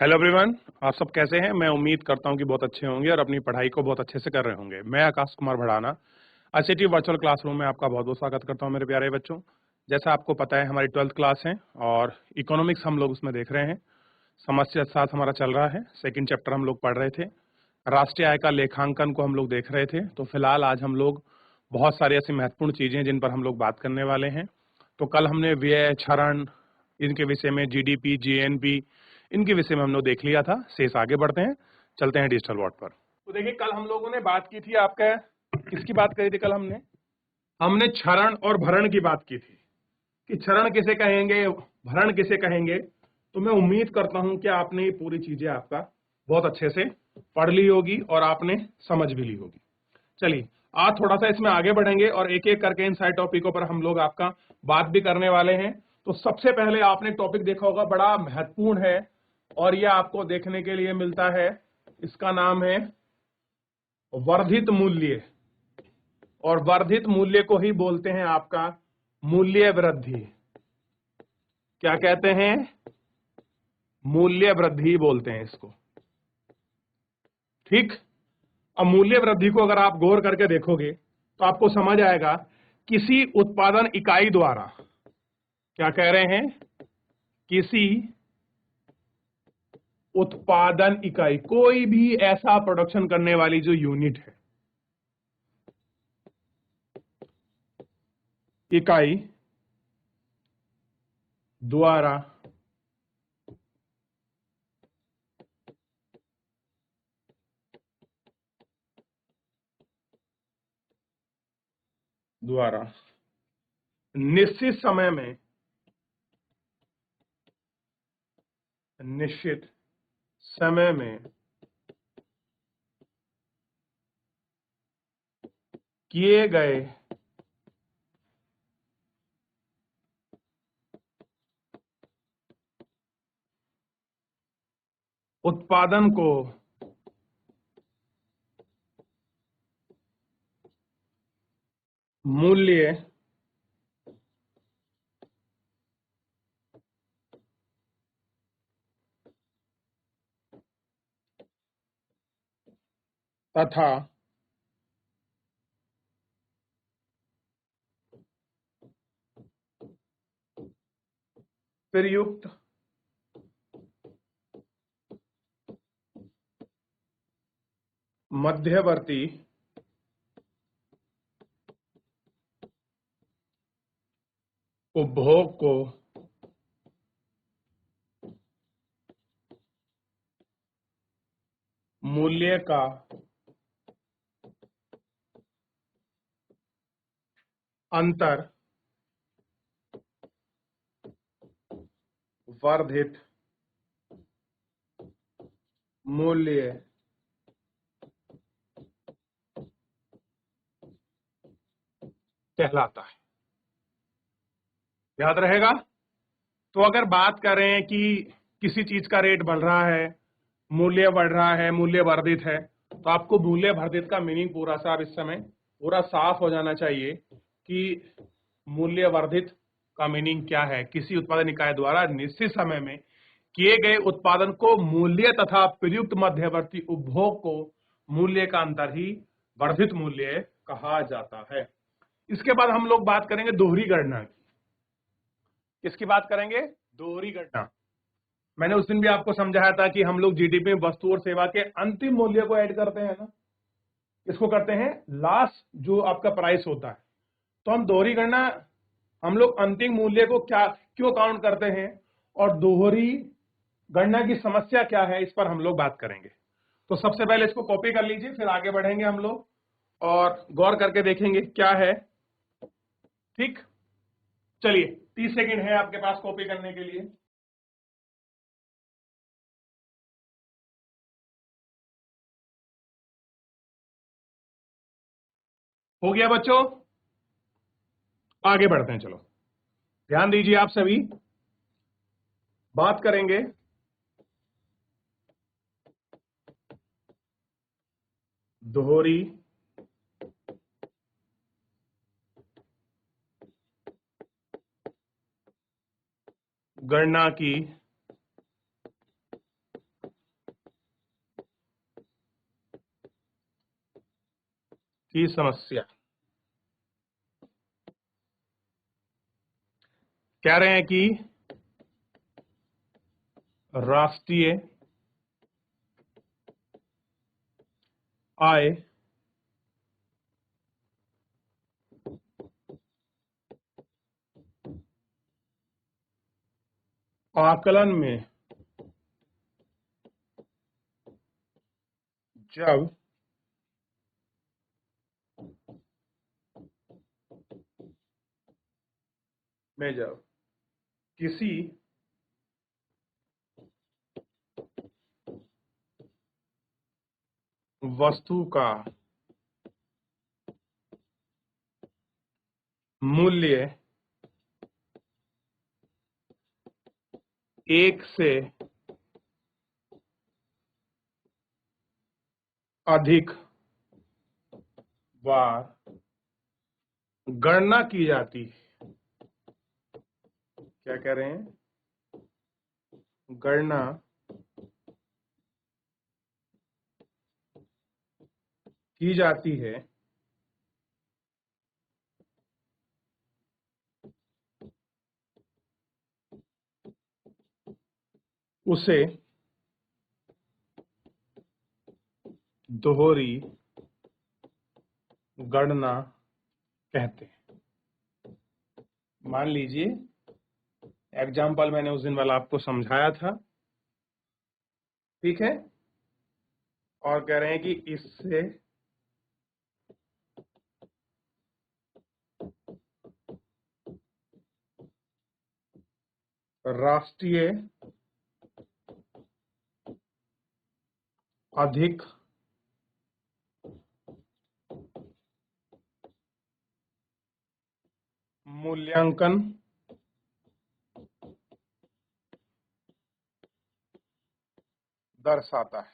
Hello everyone. आप सब कैसे हैं? मैं उम्मीद करता हूं कि बहुत अच्छे होंगे और अपनी पढ़ाई को बहुत अच्छे से कर रहे होंगे। मैं Akash Kumar Bhadana ICT virtual classroom में आपका बहुत बहुत स्वागत करता हूं मेरे प्यारे बच्चों। जैसा आपको पता है हमारी 12th क्लास है और इकोनॉमिक्स हम लोग उसमें देख रहे हैं। समस्या साथ हमारा चल रहा है। सेकेंड चैप्टर हम लोग पढ़ रहे थे। राष्ट्रीय आय का लेखांकन को हम लोग देख रहे थे। तो फिलहाल आज हम लोग बहुत सारी ऐसी महत्वपूर्ण चीजें जिन पर हम लोग बात करने वाले हैं। तो कल हमने व्यय, क्षरण, इनके विषय में जीडीपी, जीएनपी, इनके विषय में हम लोग देख लिया था। शेष आगे बढ़ते हैं, चलते हैं डिजिटल बोर्ड पर। तो देखिए कल हम लोगों ने बात की थी, आपका किसकी बात करी थी कल हमने क्षरण और भरण की बात की थी कि क्षरण किसे कहेंगे, भरण किसे कहेंगे। तो मैं उम्मीद करता हूं कि आपने ये पूरी चीजें आपका बहुत अच्छे से पढ़ ली होगी और आपने समझ भी ली होगी। चलिए आज थोड़ा सा इसमें आगे बढ़ेंगे और एक एक करके इन सारे टॉपिकों पर हम लोग आपका बात भी करने वाले हैं। तो सबसे पहले आपने टॉपिक देखा होगा, बड़ा महत्वपूर्ण है और यह आपको देखने के लिए मिलता है। इसका नाम है वर्धित मूल्य और वर्धित मूल्य को ही बोलते हैं आपका मूल्य वृद्धि। क्या कहते हैं? मूल्य वृद्धि बोलते हैं इसको। ठीक। अब मूल्य वृद्धि को अगर आप गौर करके देखोगे तो आपको समझ आएगा किसी उत्पादन इकाई द्वारा, क्या कह रहे हैं, किसी उत्पादन इकाई, कोई भी ऐसा प्रोडक्शन करने वाली जो यूनिट है, इकाई द्वारा निश्चित समय में, निश्चित समय में किए गए उत्पादन को मूल्य तथा प्रयुक्त मध्यवर्ती उपभोग को मूल्य का अंतर वर्धित मूल्य कहलाता है। याद रहेगा। तो अगर बात करें कि किसी चीज का रेट बढ़ रहा है, मूल्य बढ़ रहा है, मूल्य वर्धित है, तो आपको मूल्य वर्धित का मीनिंग पूरा सा इस समय पूरा साफ हो जाना चाहिए कि मूल्य वर्धित का मीनिंग क्या है। किसी उत्पादन इकाई द्वारा निश्चित समय में किए गए उत्पादन को मूल्य तथा प्रयुक्त मध्यवर्ती उपभोग को मूल्य का अंतर ही वर्धित मूल्य कहा जाता है। इसके बाद हम लोग बात करेंगे दोहरी गणना की। किसकी बात करेंगे? दोहरी गणना। मैंने उस दिन भी आपको समझाया था कि हम लोग जीडीपी में वस्तु और सेवा के अंतिम मूल्य को ऐड करते हैं ना, इसको करते हैं लास्ट जो आपका प्राइस होता है। तो हम दोहरी गणना, हम लोग अंतिम मूल्य को क्या क्यों काउंट करते हैं और दोहरी गणना की समस्या क्या है, इस पर हम लोग बात करेंगे। तो सबसे पहले इसको कॉपी कर लीजिए, फिर आगे बढ़ेंगे हम लोग और गौर करके देखेंगे क्या है। ठीक, चलिए 30 सेकंड है आपके पास कॉपी करने के लिए। हो गया बच्चों? आगे बढ़ते हैं, चलो ध्यान दीजिए आप सभी। बात करेंगे दोहरी गणना की की समस्या। कह रहे हैं कि राष्ट्रीय आय आकलन में जब किसी वस्तु का मूल्य 1 से अधिक बार गणना की जाती है। क्या कह रहे हैं? गणना की जाती है उसे दोहरी गणना कहते हैं। मान लीजिए एग्जाम्पल मैंने उस दिन वाला आपको समझाया था, ठीक है, और कह रहे हैं कि इससे राष्ट्रीय अधिक मूल्यांकन दर्शाता है।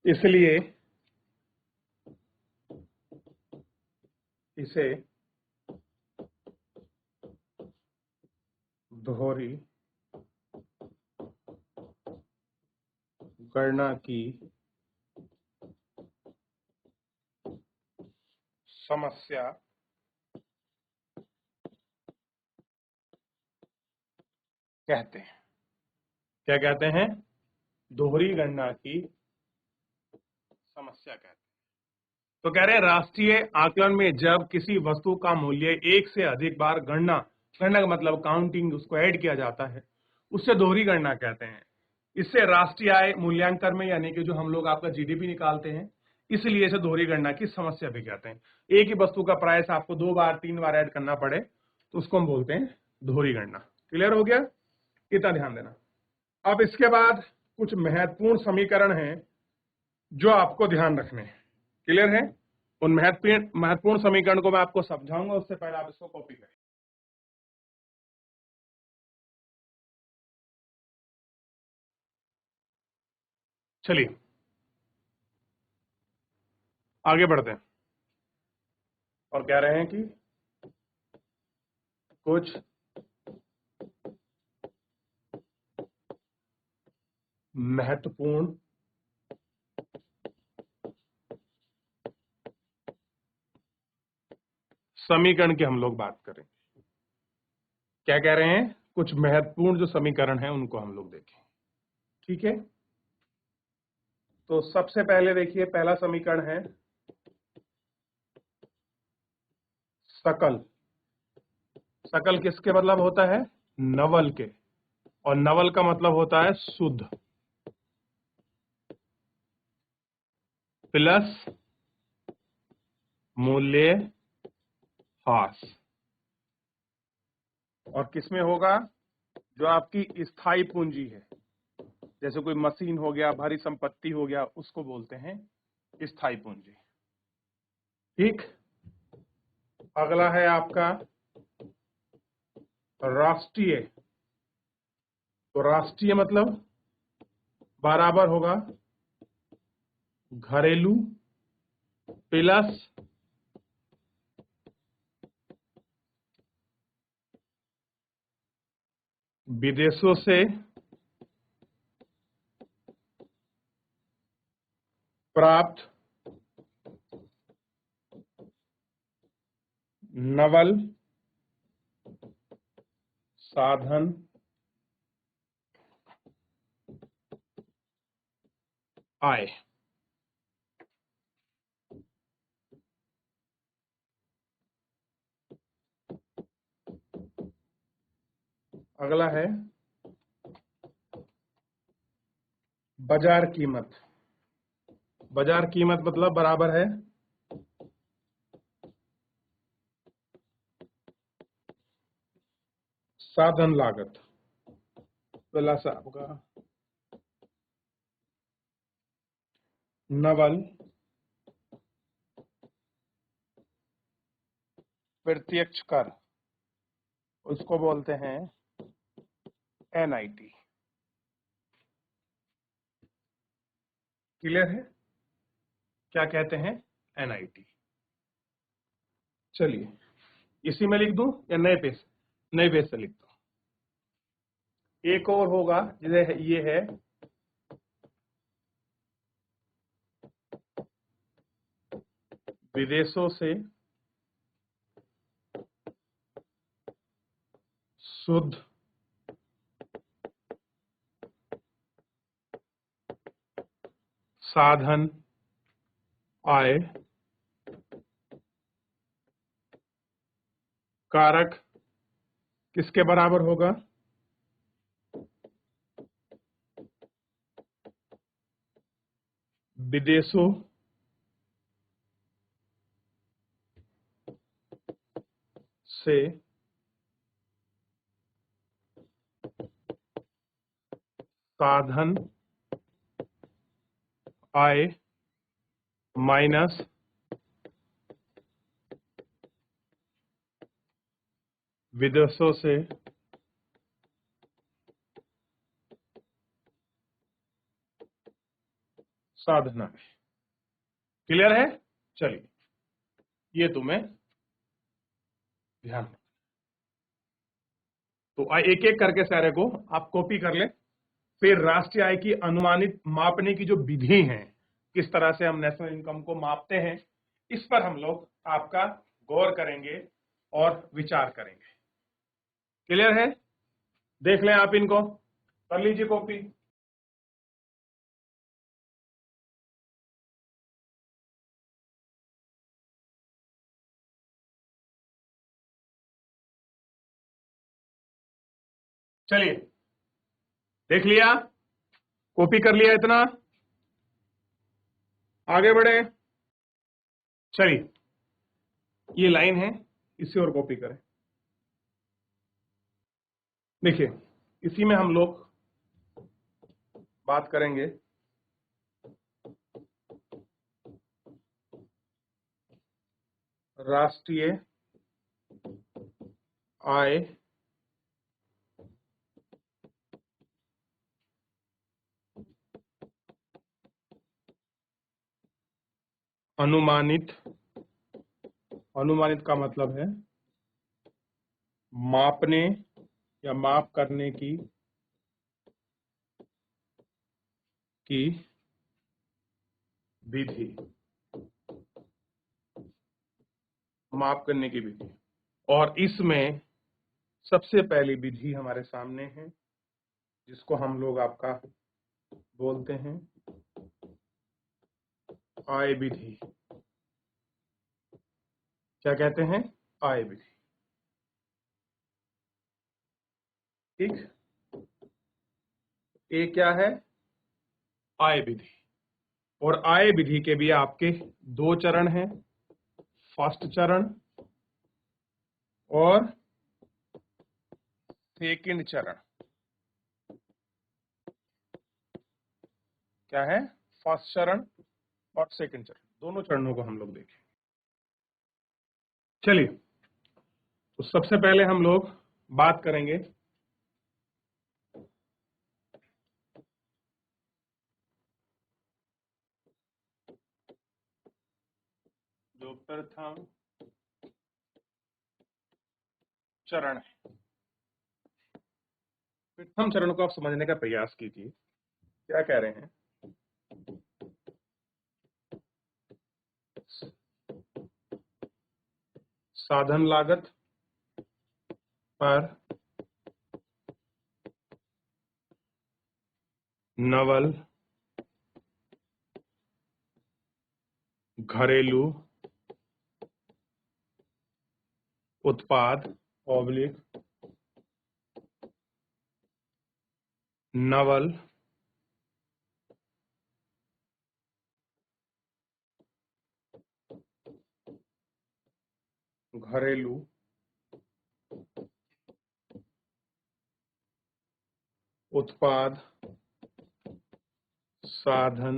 इसलिए इसे दोहरी गणना की समस्या कहते हैं। क्या कहते हैं? दोहरी गणना की समस्या कहते हैं। तो कह रहे हैं राष्ट्रीय आकलन में जब किसी वस्तु का मूल्य 1 से अधिक बार गणना का मतलब काउंटिंग, उसको ऐड किया जाता है, उससे दोहरी गणना कहते हैं। इससे राष्ट्रीय आय मूल्यांकन में, यानी कि जो हम लोग आपका जीडीपी निकालते हैं, इसलिए इसे दोहरी गणना की समस्या भी कहते हैं। एक ही वस्तु का प्राइस आपको 2 बार 3 बार ऐड करना पड़े तो उसको हम बोलते हैं दोहरी गणना। क्लियर हो गया? इतना ध्यान देना। अब इसके बाद कुछ महत्वपूर्ण समीकरण हैं जो आपको ध्यान रखने हैं। क्लियर है? उन महत्वपूर्ण समीकरण को मैं आपको समझाऊंगा, उससे पहले आप इसको कॉपी करें। चलिए आगे बढ़ते हैं और कह रहे हैं कि कुछ महत्वपूर्ण समीकरण की हम लोग बात करें। क्या कह रहे हैं? कुछ महत्वपूर्ण जो समीकरण है उनको हम लोग देखें। ठीक है, तो सबसे पहले देखिए, पहला समीकरण है सकल। सकल किसके मतलब होता है? नवल के, और नवल का मतलब होता है शुद्ध, प्लस मूल्य ह्रास। और किसमें होगा? जो आपकी स्थायी पूंजी है, जैसे कोई मशीन हो गया, भारी संपत्ति हो गया, उसको बोलते हैं स्थायी पूंजी। ठीक, अगला है आपका राष्ट्रीय। तो राष्ट्रीय मतलब बराबर होगा घरेलू प्लस विदेशों से प्राप्त नवल साधन आय। अगला है बाजार कीमत। बाजार कीमत मतलब बराबर है साधन लागत। पहला सा होगा नवल प्रत्यक्ष कर, उसको बोलते हैं एनआईटी। क्लियर है? क्या कहते हैं? एनआईटी। चलिए इसी में लिख दूं या नए पेज? नए पेज से लिख दूं। एक और होगा जिसे ये है विदेशों से शुद्ध साधन आय कारक किसके बराबर होगा? विदेशों से साधन आय माइनस विदेशों से साधन आय। क्लियर है? चलिए ये तुम्हें ध्यान रखना। तो एक एक करके सारे को आप कॉपी कर ले। फिर राष्ट्रीय आय की अनुमानित मापने की जो विधि है, किस तरह से हम नेशनल इनकम को मापते हैं, इस पर हम लोग आपका गौर करेंगे और विचार करेंगे। क्लियर है? देख लें आप इनको, कर लीजिए कॉपी। चलिए देख लिया, कॉपी कर लिया, इतना आगे बढ़े। चलिए ये लाइन है, इसे और कॉपी करें। देखिए इसी में हम लोग बात करेंगे राष्ट्रीय आय अनुमानित। अनुमानित का मतलब है मापने या माप करने की विधि। माप करने की विधि, और इसमें सबसे पहली विधि हमारे सामने है जिसको हम लोग आपका बोलते हैं आय विधि। क्या कहते हैं? आय विधि। ठीक, ये क्या है? आय विधि। और आय विधि के भी आपके दो चरण हैं, फर्स्ट चरण और सेकंड चरण। क्या है? फर्स्ट चरण और सेकंड चरण, दोनों चरणों को हम लोग देखें। चलिए तो सबसे पहले हम लोग बात करेंगे जो प्रथम चरण है। प्रथम चरण को आप समझने का प्रयास कीजिए। क्या कह रहे हैं? साधन लागत पर नवल घरेलू उत्पाद ऑब्लिक नवल घरेलू उत्पाद साधन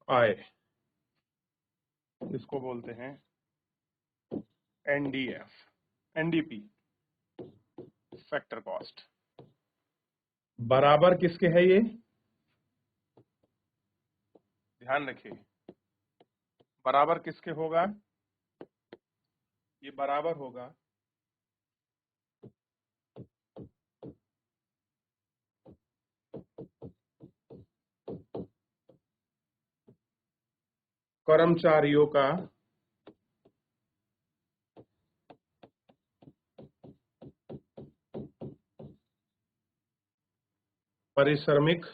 आय, इसको बोलते हैं एनडीएफ, एनडीपी, फैक्टर कॉस्ट। बराबर किसके है ये, ध्यान रखिए, बराबर किसके होगा, ये बराबर होगा कर्मचारियों का पारिश्रमिक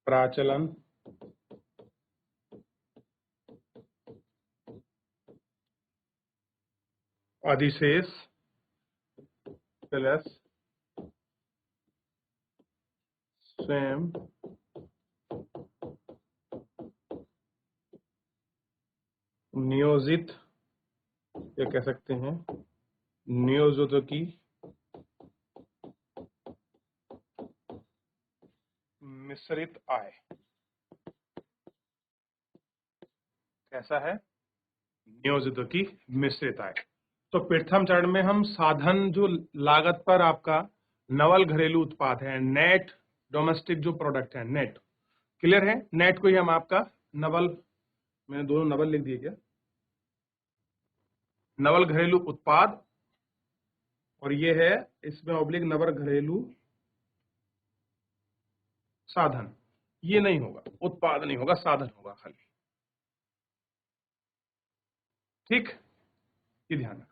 प्राचलन अधिशेष प्लस स्वयं नियोजित, ये कह सकते हैं नियोजितों की मिश्रित आय। कैसा है, नियोजितों की मिश्रित आय। तो प्रथम चरण में हम साधन जो लागत पर आपका नवल घरेलू उत्पाद है, नेट डोमेस्टिक जो प्रोडक्ट है, नेट क्लियर है, नेट को ही हम आपका नवल, मैंने दोनों नवल लिख दिए क्या, नवल घरेलू उत्पाद, और ये है इसमें ऑब्लिक नवल घरेलू साधन, ये नहीं होगा, उत्पाद नहीं होगा, साधन होगा खाली, ठीक, ये ध्यान रखना।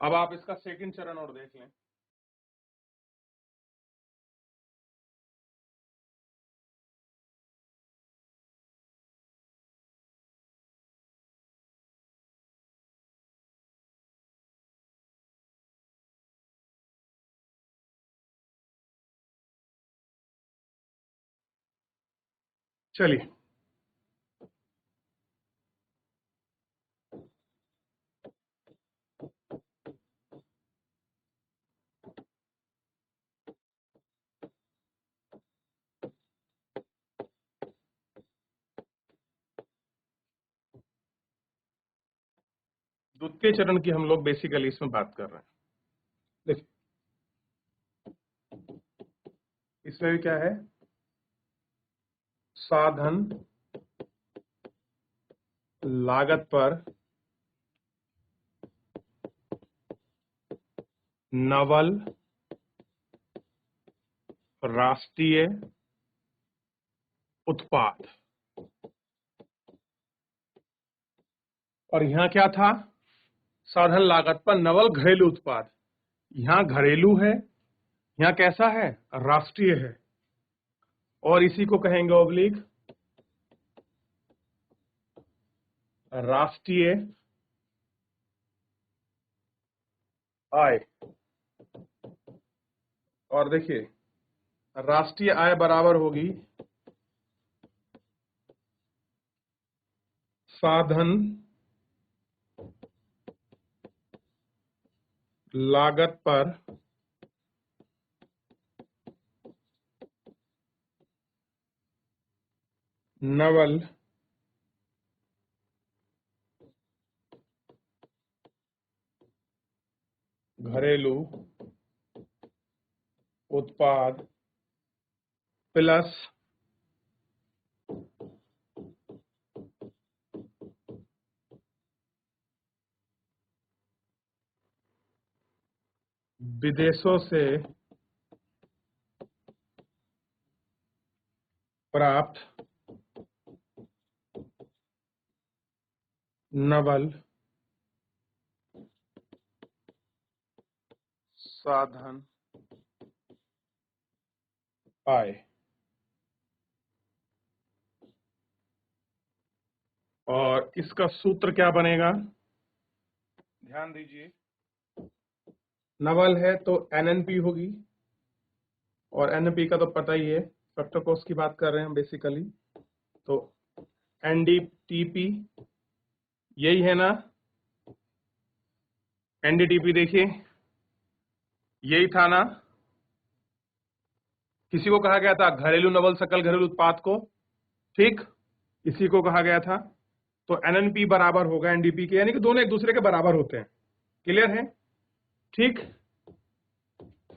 अब आप इसका सेकंड चरण और देख लें। चलिए, द्वितीय चरण की हम लोग बेसिकली इसमें बात कर रहे हैं। देखिए, इसमें भी क्या है, साधन लागत पर नवल राष्ट्रीय उत्पाद, और यहां क्या था, साधन लागत पर नवल घरेलू उत्पाद, यहां घरेलू है, यहां कैसा है, राष्ट्रीय है, और इसी को कहेंगे ऑब्लिक राष्ट्रीय आय। और देखिए, राष्ट्रीय आय बराबर होगी साधन लागत पर नवल घरेलू उत्पाद प्लस विदेशों से प्राप्त नवल साधन आय। और इसका सूत्र क्या बनेगा, ध्यान दीजिए। नवल है तो एनएनपी होगी, और एनएनपी का तो पता ही है, फैक्टर कॉस्ट की बात कर रहे हैं हम बेसिकली। तो एनडीटीपी यही है ना, एनडीटीपी देखिए यही था ना। किसी को कहा गया था घरेलू नवल सकल घरेलू उत्पाद को, ठीक, इसी को कहा गया था। तो एनएनपी बराबर होगा एनडीपी के, यानी कि दोनों एक दूसरे के बराबर होते हैं। क्लियर है, ठीक।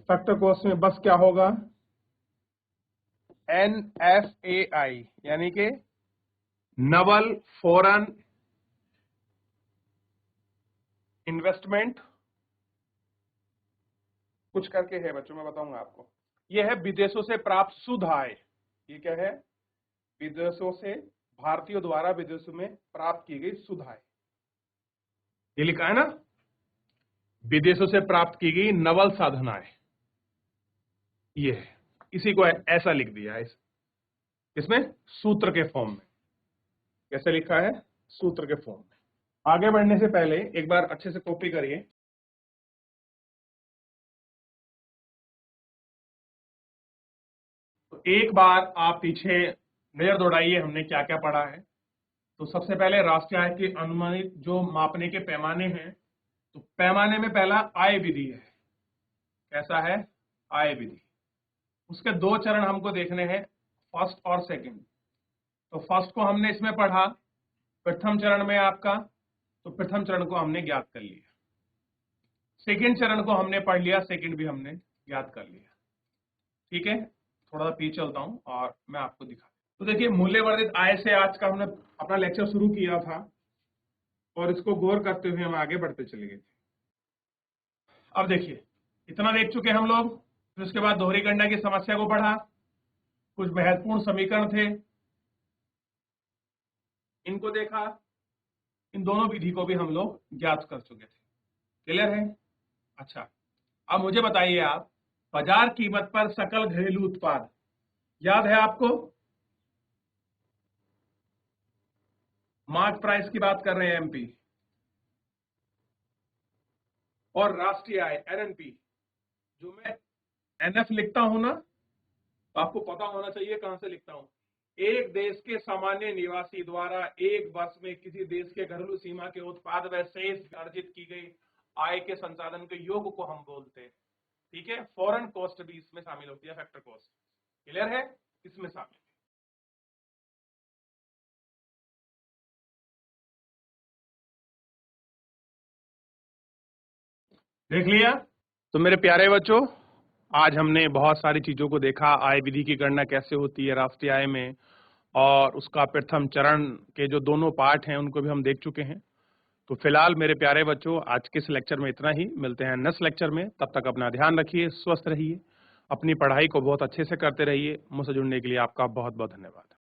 फैक्टर कॉस्ट में बस क्या होगा, एनएफएआई, यानी कि नवल फॉरेन इन्वेस्टमेंट, कुछ करके है बच्चों, मैं बताऊंगा आपको। यह है विदेशों से प्राप्त शुद्ध आय। ये क्या है, विदेशों से, भारतीयों द्वारा विदेशों में प्राप्त की गई शुद्ध आय। ये लिखा है ना, विदेशों से प्राप्त की गई नवल साधन आय, ये है। इसी को ऐसा लिख दिया है इसमें सूत्र के फॉर्म में। कैसे लिखा है, सूत्र के फॉर्म में। आगे बढ़ने से पहले एक बार अच्छे से कॉपी करिए। तो एक बार आप पीछे नजर दौड़ाइए, हमने क्या क्या पढ़ा है। तो सबसे पहले राष्ट्रीय आय के अनुमानित जो मापने के पैमाने हैं, तो पैमाने में पहला आय विधि है। कैसा है, आय विधि। उसके दो चरण हमको देखने हैं, फर्स्ट और सेकंड। तो फर्स्ट को हमने इसमें पढ़ा, प्रथम चरण में आपका, तो प्रथम चरण को हमने ज्ञात कर लिया। सेकंड चरण को हमने पढ़ लिया, सेकंड भी हमने ज्ञात कर लिया। ठीक है, थोड़ा सा पीछे चलता हूं और मैं आपको दिखा। तो देखिए, मूल्यवर्धित आय से आज का हमने अपना लेक्चर शुरू किया था, और इसको गौर करते हुए हम आगे बढ़ते चले गए थे। अब देखिए, इतना देख चुके हम लोग। फिर उसके बाद दोहरी गणना की समस्या को पढ़ा, कुछ महत्वपूर्ण समीकरण थे, इनको देखा। इन दोनों विधि को भी हम लोग ज्ञात कर चुके थे। क्लियर है, अच्छा। अब मुझे बताइए आप, बाजार कीमत पर सकल घरेलू उत्पाद याद है आपको, मार्क प्राइस की बात कर रहे हैं एमपी, और राष्ट्रीय आय एनएनपी। जो मैं एनएफ लिखता हूं ना, तो आपको पता होना चाहिए कहां से लिखता हूं। एक देश के सामान्य निवासी द्वारा एक वर्ष में किसी देश के घरेलू सीमा के उत्पाद व शेष अर्जित की गई आय के संसाधन के योग को हम बोलते हैं। ठीक है, फॉरेन कॉस्ट भी इसमें शामिल होती है, फैक्टर कॉस्ट। क्लियर है, इसमें शामिल है। देख लिया। तो मेरे प्यारे बच्चों, आज हमने बहुत सारी चीजों को देखा। आय विधि की गणना कैसे होती है राष्ट्रीय आय में, और उसका प्रथम चरण के जो दोनों पार्ट हैं उनको भी हम देख चुके हैं। तो फिलहाल मेरे प्यारे बच्चों, आज के इस लेक्चर में इतना ही। मिलते हैं नेक्स्ट लेक्चर में। तब तक अपना ध्यान रखिए, स्वस्थ रहिए, अपनी पढ़ाई को बहुत अच्छे से करते रहिए। मुझसे जुड़ने के लिए आपका बहुत बहुत धन्यवाद।